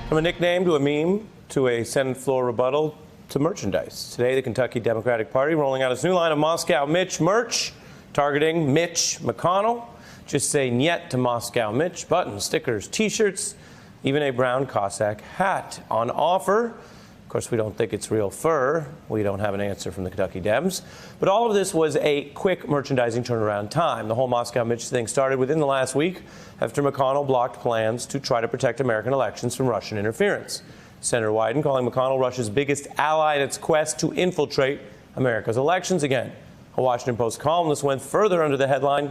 From a nickname to a meme to a Senate floor rebuttal to merchandise. Today, the Kentucky Democratic Party rolling out its new line of Moscow Mitch merch, targeting Mitch McConnell. Just say "Niet" to Moscow Mitch. Buttons, stickers, T-shirts, even a brown Cossack hat on offer. Of course, we don't think it's real fur. We don't have an answer from the Kentucky Dems. But all of this was a quick merchandising turnaround time. The whole Moscow Mitch thing started within the last week after McConnell blocked plans to try to protect American elections from Russian interference. Senator Wyden calling McConnell Russia's biggest ally in its quest to infiltrate America's elections again. A Washington Post columnist went further under the headline,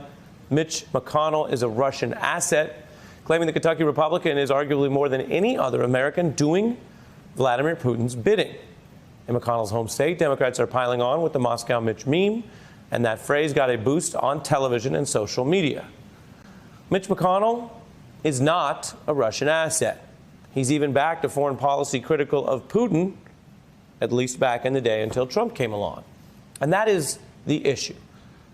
"Mitch McConnell is a Russian asset," claiming the Kentucky Republican is arguably more than any other American doing Vladimir Putin's bidding. In McConnell's home state, Democrats are piling on with the Moscow Mitch meme, and that phrase got a boost on television and social media. Mitch McConnell is not a Russian asset. He's even backed a foreign policy critical of Putin, at least back in the day until Trump came along. And that is the issue.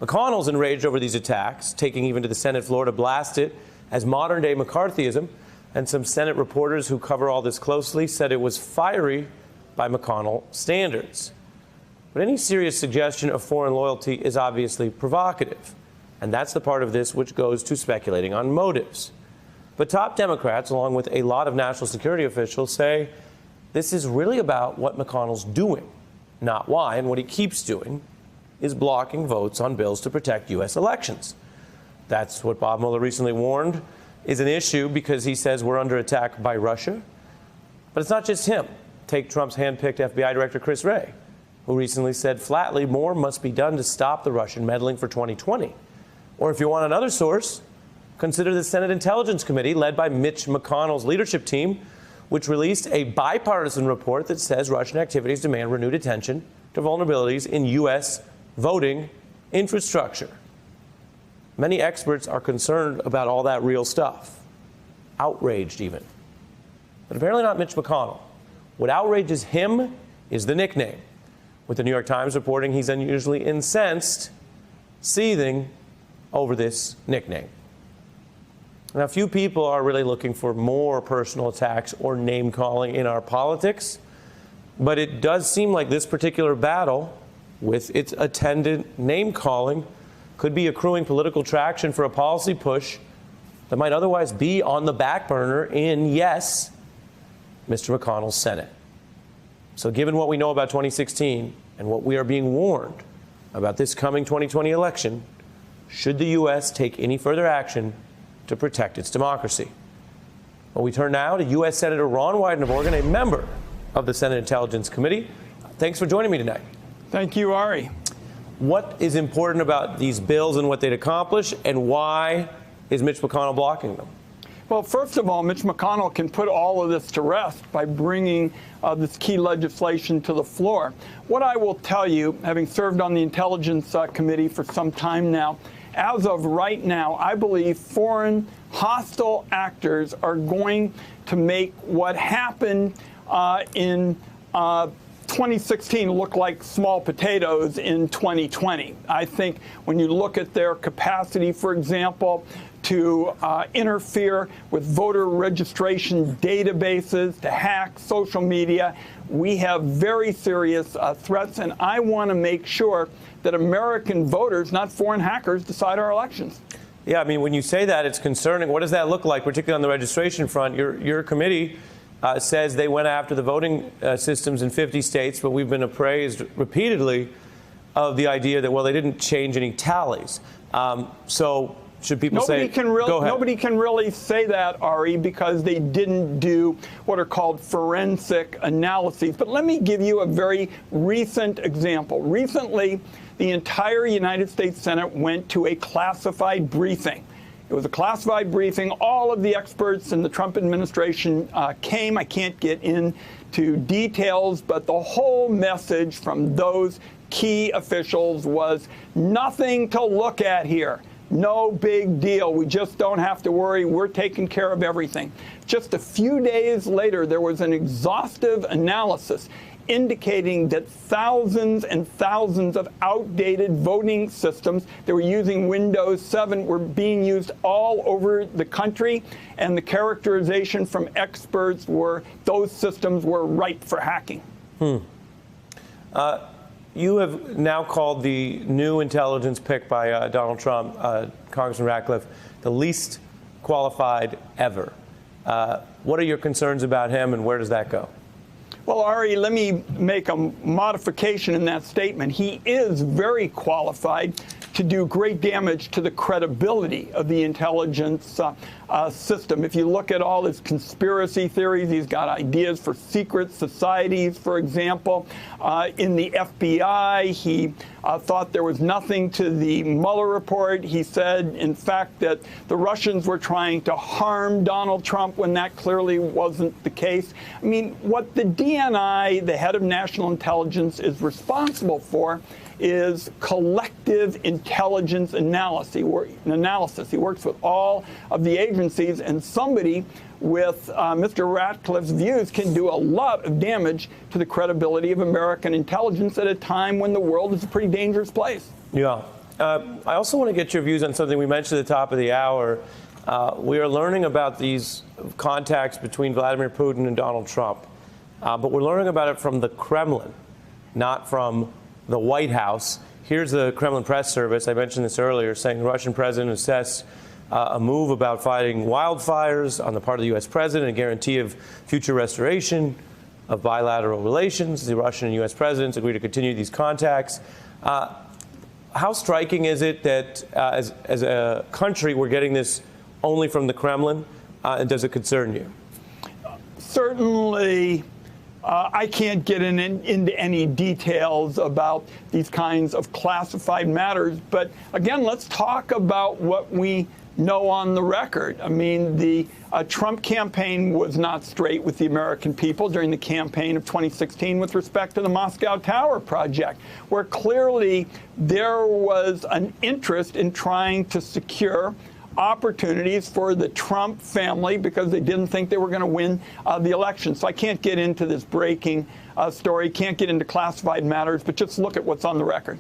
McConnell's enraged over these attacks, taking even to the Senate floor to blast it as modern-day McCarthyism, and some Senate reporters who cover all this closely said it was fiery by McConnell standards. But any serious suggestion of foreign loyalty is obviously provocative, and that's the part of this which goes to speculating on motives. But top Democrats, along with a lot of national security officials, say this is really about what McConnell's doing, not why, and what he keeps doing is blocking votes on bills to protect U.S. elections. That's what Bob Mueller recently warned is an issue because he says we're under attack by Russia. But it's not just him. Take Trump's handpicked FBI Director Chris Wray, who recently said flatly more must be done to stop the Russian meddling for 2020. Or if you want another source, consider the Senate Intelligence Committee led by Mitch McConnell's leadership team, which released a bipartisan report that says Russian activities demand renewed attention to vulnerabilities in U.S. voting infrastructure. Many experts are concerned about all that real stuff, outraged even. But apparently not Mitch McConnell. What outrages him is the nickname, with the New York Times reporting he's unusually incensed, seething over this nickname. Now, few people are really looking for more personal attacks or name-calling in our politics, but it does seem like this particular battle, with its attendant name-calling, could be accruing political traction for a policy push that might otherwise be on the back burner in, yes, Mr. McConnell's Senate. So given what we know about 2016 and what we are being warned about this coming 2020 election, should the U.S. take any further action to protect its democracy? Well, we turn now to U.S. Senator Ron Wyden of Oregon, a member of the Senate Intelligence Committee. Thanks for joining me tonight. Thank you, Ari. What is important about these bills and what they'd accomplish, and why is Mitch McConnell blocking them? Well, first of all, Mitch McConnell can put all of this to rest by bringing this key legislation to the floor. What I will tell you, having served on the Intelligence Committee for some time now, as of right now, I believe foreign hostile actors are going to make what happened in 2016 look like small potatoes in 2020. I think when you look at their capacity, for example, to interfere with voter registration databases, to hack social media, we have very serious threats, and I want to make sure that American voters, not foreign hackers, decide our elections. Yeah, I mean, when you say that, it's concerning. What does that look like, particularly on the registration front? Your committee says they went after the voting systems in 50 states, but we've been appraised repeatedly of the idea that, well, they didn't change any tallies. So should people nobody say, can really, go ahead. Nobody can really say that, Ari, because they didn't do what are called forensic analyses. But let me give you a very recent example. Recently, the entire United States Senate went to a classified briefing. It was a classified briefing. All of the experts in the Trump administration came. I can't get into details, but the whole message from those key officials was nothing to look at here. No big deal. We just don't have to worry. We're taking care of everything. Just a few days later, there was an exhaustive analysis indicating that thousands and thousands of outdated voting systems that were using Windows 7 were being used all over the country, and the characterization from experts were those systems were ripe for hacking. You have now called the new intelligence pick by Donald Trump, Congressman Ratcliffe, the least qualified ever. What are your concerns about him, and where does that go? Well, Ari, let me make a modification in that statement. He is very qualified to do great damage to the credibility of the intelligence system. If you look at all his conspiracy theories, he's got ideas for secret societies, for example. In the FBI, he thought there was nothing to the Mueller report. He said, in fact, that the Russians were trying to harm Donald Trump when that clearly wasn't the case. I mean, what the DNI, the head of national intelligence, is responsible for is collective intelligence analysis. He works with all of the agencies, and somebody with Mr. Ratcliffe's views can do a lot of damage to the credibility of American intelligence at a time when the world is a pretty dangerous place. Yeah. I also want to get your views on something we mentioned at the top of the hour. We are learning about these contacts between Vladimir Putin and Donald Trump, but we're learning about it from the Kremlin, not from the White House. Here's the Kremlin press service, I mentioned this earlier, saying the Russian president assessed a move about fighting wildfires on the part of the U.S. president, a guarantee of future restoration of bilateral relations. The Russian and U.S. presidents agree to continue these contacts. How striking is it that as a country we're getting this only from the Kremlin, and does it concern you? Certainly. I can't get into any details about these kinds of classified matters. But again, let's talk about what we know on the record. I mean, the Trump campaign was not straight with the American people during the campaign of 2016 with respect to the Moscow Tower project, where clearly there was an interest in trying to secure opportunities for the Trump family because they didn't think they were going to win the election. So I can't get into this breaking story, can't get into classified matters, but just look at what's on the record.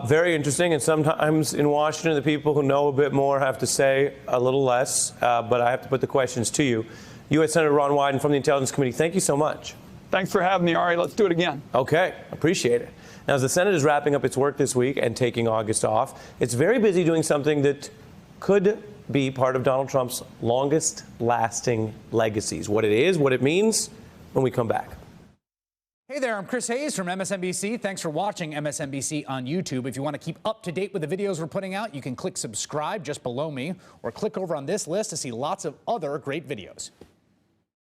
Very interesting, and sometimes in Washington, the people who know a bit more have to say a little less, but I have to put the questions to you. U.S. Senator Ron Wyden from the Intelligence Committee, thank you so much. Thanks for having me, Ari. Let's do it again. Okay, appreciate it. Now, as the Senate is wrapping up its work this week and taking August off, it's very busy doing something that could be part of Donald Trump's longest-lasting legacies. What it is, what it means, when we come back. Hey there, I'm Chris Hayes from MSNBC. Thanks for watching MSNBC on YouTube. If you want to keep up to date with the videos we're putting out, you can click subscribe just below me or click over on this list to see lots of other great videos.